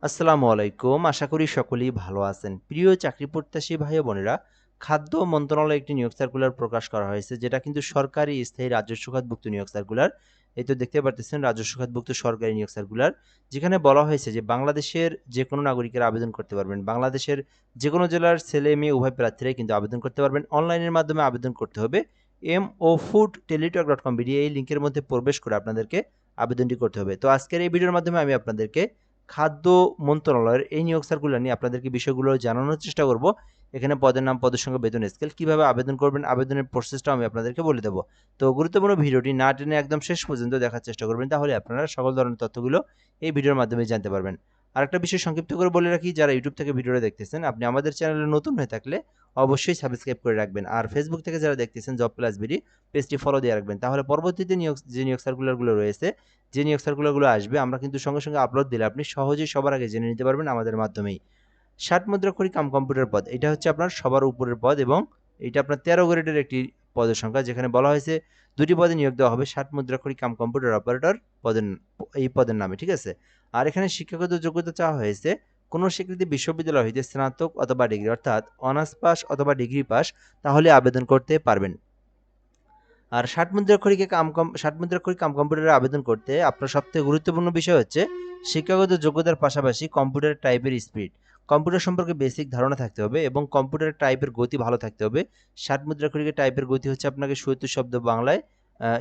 আসসালামু আলাইকুম। আশা করি সকলেই ভালো আছেন। প্রিয় চাকরি প্রত্যাশী ভাই ও বোনেরা, খাদ্য মন্ত্রণালয়ে একটি নিয়োগ সার্কুলার প্রকাশ করা হয়েছে, যেটা কিন্তু সরকারি স্থায়ী রাজস্ব খাতভুক্ত নিয়োগ সার্কুলার। এই তো দেখতে পারতেছেন রাজস্ব খাতভুক্ত সরকারি নিয়োগ সার্কুলার, যেখানে বলা হয়েছে যে বাংলাদেশের যে কোনো নাগরিকেরা আবেদন করতে পারবেন। বাংলাদেশের যে কোনো জেলার ছেলে মেয়ে উভয় প্রার্থীরাই কিন্তু আবেদন করতে পারবেন। অনলাইনের মাধ্যমে আবেদন করতে হবে। mofoodteletalk.com এই লিঙ্কের মধ্যে প্রবেশ করে আপনাদেরকে আবেদনটি করতে হবে। তো আজকের এই ভিডিওর মাধ্যমে আমি আপনাদেরকে খাদ্য মন্ত্রণালয়ের এই নিয়োগ সার্কুলার নিয়ে আপনাদেরকে বিষয়গুলো জানানোর চেষ্টা করব। এখানে পদের নাম, পদের সংখ্যা, বেতন স্কেল, কিভাবে আবেদন করবেন, আবেদনের প্রসেসটা আমি আপনাদেরকে বলে দেবো। তো গুরুত্বপূর্ণ ভিডিওটি না টেনে একদম শেষ পর্যন্ত দেখার চেষ্টা করবেন, তাহলে আপনারা সকল ধরনের তথ্যগুলো এই ভিডিওর মাধ্যমে জানতে পারবেন। আরেকটা বিষয় সংক্ষিপ্ত করে বলে রাখি, যারা ইউটিউব থেকে ভিডিওটা দেখতেছেন, আপনি আমাদের চ্যানেলে নতুন হয়ে থাকলে অবশ্যই সাবস্ক্রাইব করে রাখবেন। আর ফেসবুক থেকে যারা দেখতেছেন, জব প্লাস বিডি পেজটি ফলো দিয়ে রাখবেন, তাহলে পরবর্তীতে নিয়োগ সার্কুলারগুলো রয়েছে, যে নিয়োগ সার্কুলারগুলো আসবে, আমরা কিন্তু সঙ্গে সঙ্গে আপলোড দিলে আপনি সহজেই সবার আগে জেনে নিতে পারবেন আমাদের মাধ্যমেই। 60 মুদ্রাক্ষরিক কম্পিউটার পদ, এটা হচ্ছে আপনার সবার উপরের পদ, এবং এটা আপনার 13 গ্রেডের একটি পদের সংখ্যা, যেখানে বলা হয়েছে দুটি পদে নিয়োগ দেওয়া হবে 60 মুদ্রাক্ষরিক কম্পিউটার অপারেটর পদের, এই পদের নামে, ঠিক আছে। আর এখানে শিক্ষাগত যোগ্যতা চাওয়া হয়েছে কোনো স্বীকৃতি বিশ্ববিদ্যালয় হইতে স্নাতক অথবা ডিগ্রি, অর্থাৎ অনার্স পাস অথবা ডিগ্রি পাস, তাহলে আবেদন করতে পারবেন। আর 60 মুদ্রাক্ষরিক কম্পিউটারে আবেদন করতে আপনার সবথেকে গুরুত্বপূর্ণ বিষয় হচ্ছে শিক্ষাগত যোগ্যতার পাশাপাশি কম্পিউটার টাইপের স্পিড, কম্পিউটার সম্পর্কে বেসিক ধারণা থাকতে হবে, এবং কম্পিউটার টাইপের গতি ভালো থাকতে হবে। 60 মুদ্রাক্ষরিকের টাইপের গতি হচ্ছে আপনাকে 70 শব্দ বাংলায়,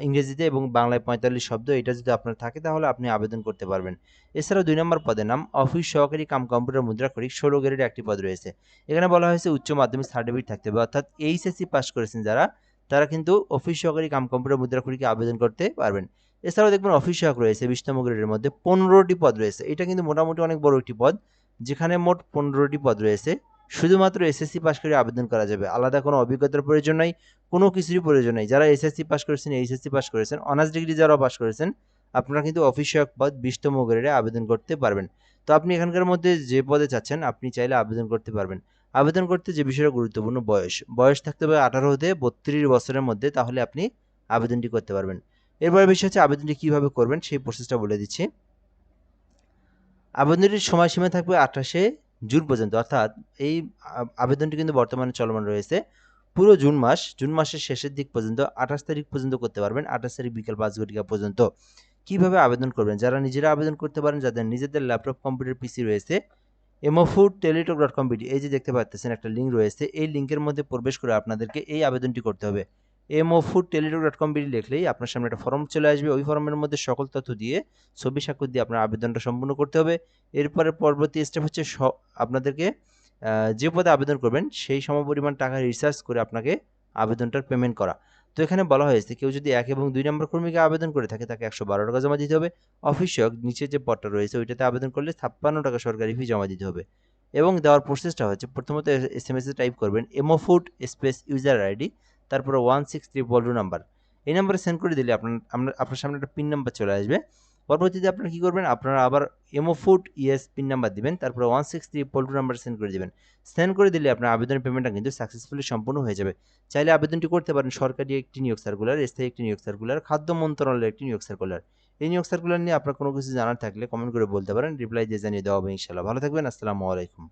ইংরেজিতে এবং বাংলায় 45 শব্দ, এটা যদি আপনার থাকে তাহলে আপনি আবেদন করতে পারবেন। এছাড়াও 2 নম্বর পদের নাম অফিস সহকারী কম্পিউটার মুদ্রাক্ষরিক, 16 গ্রেডের একটি পদ রয়েছে। এখানে বলা হয়েছে উচ্চ মাধ্যমিক সার্টিফিকেট থাকতে হবে, অর্থাৎ এইচএসসি পাস করেছেন যারা, তারা কিন্তু অফিস সহকারী কম্পিউটার মুদ্রাক্ষরিকে আবেদন করতে পারবেন। এছাড়াও দেখবেন অফিস সহায়ক রয়েছে 20তম গ্রেডের মধ্যে 15টি পদ রয়েছে। এটা কিন্তু মোটামুটি অনেক বড় একটি পদ, যেখানে মোট 15টি পদ রয়েছে। শুধুমাত্র এসএসসি পাস করে আবেদন করা যাবে, আলাদা কোনো অভিজ্ঞতার প্রয়োজন নাই, কোনো কিছুরই প্রয়োজন নেই। যারা এসএসসি পাস করেছেন, এইচএসসি পাস করেছেন, অনার্স ডিগ্রি যারা পাস করেছেন, আপনারা কিন্তু অফিস সহায়ক পদ 20তম গ্রেডে আবেদন করতে পারবেন। তো আপনি এখানকার মধ্যে যে পদে চাচ্ছেন আপনি চাইলে আবেদন করতে পারবেন। আবেদন করতে যে বিষয়টা গুরুত্বপূর্ণ, বয়স থাকতে হবে 18 হতে 32 বছরের মধ্যে, তাহলে আপনি আবেদনটি করতে পারবেন। এরপরে বিষয় হচ্ছে আবেদনটি কিভাবে করবেন সেই প্রসেসটা বলে দিচ্ছি। আবেদনটির সময়সীমা থাকবে 28শে জুন পর্যন্ত, অর্থাৎ এই আবেদনটি কিন্তু বর্তমানে চলমান রয়েছে পুরো জুন মাসের শেষের দিক পর্যন্ত, 28 তারিখ পর্যন্ত করতে পারবেন, 28 তারিখ বিকাল 5 ঘটিকা পর্যন্ত। কিভাবে আবেদন করবেন, যারা নিজেরা আবেদন করতে পারেন, যাদের নিজেদের ল্যাপটপ, কম্পিউটার, পিসি রয়েছে, mofoodteletalk.com এই যে দেখতে পাচ্ছেন একটা লিঙ্ক রয়েছে, এই লিঙ্কের মধ্যে প্রবেশ করে আপনাদেরকে এই আবেদনটি করতে হবে। mofoodteletalk.com লিখলেই আপনার সামনে একটা ফর্ম চলে আসবে। ওই ফর্মের মধ্যে সকল তথ্য দিয়ে, ছবি স্বাক্ষর দিয়ে আপনার আবেদনটা সম্পূর্ণ করতে হবে। এরপরে পরবর্তী স্টেপ হচ্ছে আপনাদেরকে যে পদে আবেদন করবেন সেই সমপরিমাণ টাকা রিচার্জ করে আপনাকে আবেদনটার পেমেন্ট করা। তো এখানে বলা হয়েছে কেউ যদি 1 এবং 2 নম্বর কর্মীকে আবেদন করে থাকে, তাকে 112 টাকা জমা দিতে হবে। অফিস সহায়ক নিচে যে পদটা রয়েছে ওইটাতে আবেদন করলে 56 টাকা সরকারি ফি জমা দিতে হবে। এবং দেওয়ার প্রসেসটা হচ্ছে, প্রথমত এসএমএস এ টাইপ করবেন mofood স্পেস ইউজার আইডি, তারপরে 16322 নাম্বার, এই নাম্বারে সেন্ড করে দিলে আপনার সামনে একটা পিন নাম্বার চলে আসবে। পরবর্তীতে আপনারা কি করবেন, আপনারা আবার mofood পিন নাম্বার দিবেন, তারপরে 16322 নাম্বার সেন্ড করে দিবেন। সেন্ড করে দিলে আপনার আবেদনের পেমেন্টটা কিন্তু সাকসেসফুলি সম্পূর্ণ হয়ে যাবে। চাইলে আবেদনটি করতে পারেন সরকারি একটি নিয়োগ সার্কুলার, স্থায়ী একটি নিয়োগ সার্কুলার, খাদ্য মন্ত্রণালয়ের একটি নিয়োগ সার্কুলার। এই নিয়োগ সার্কুলার নিয়ে আপনার কোনো কিছু জানার থাকলে কমেন্ট করে বলতে পারেন, রিপ্লাই দিয়ে জানিয়ে দেওয়া হবে ইনশাআল্লাহ। ভালো থাকবেন। আসসালামু আলাইকুম।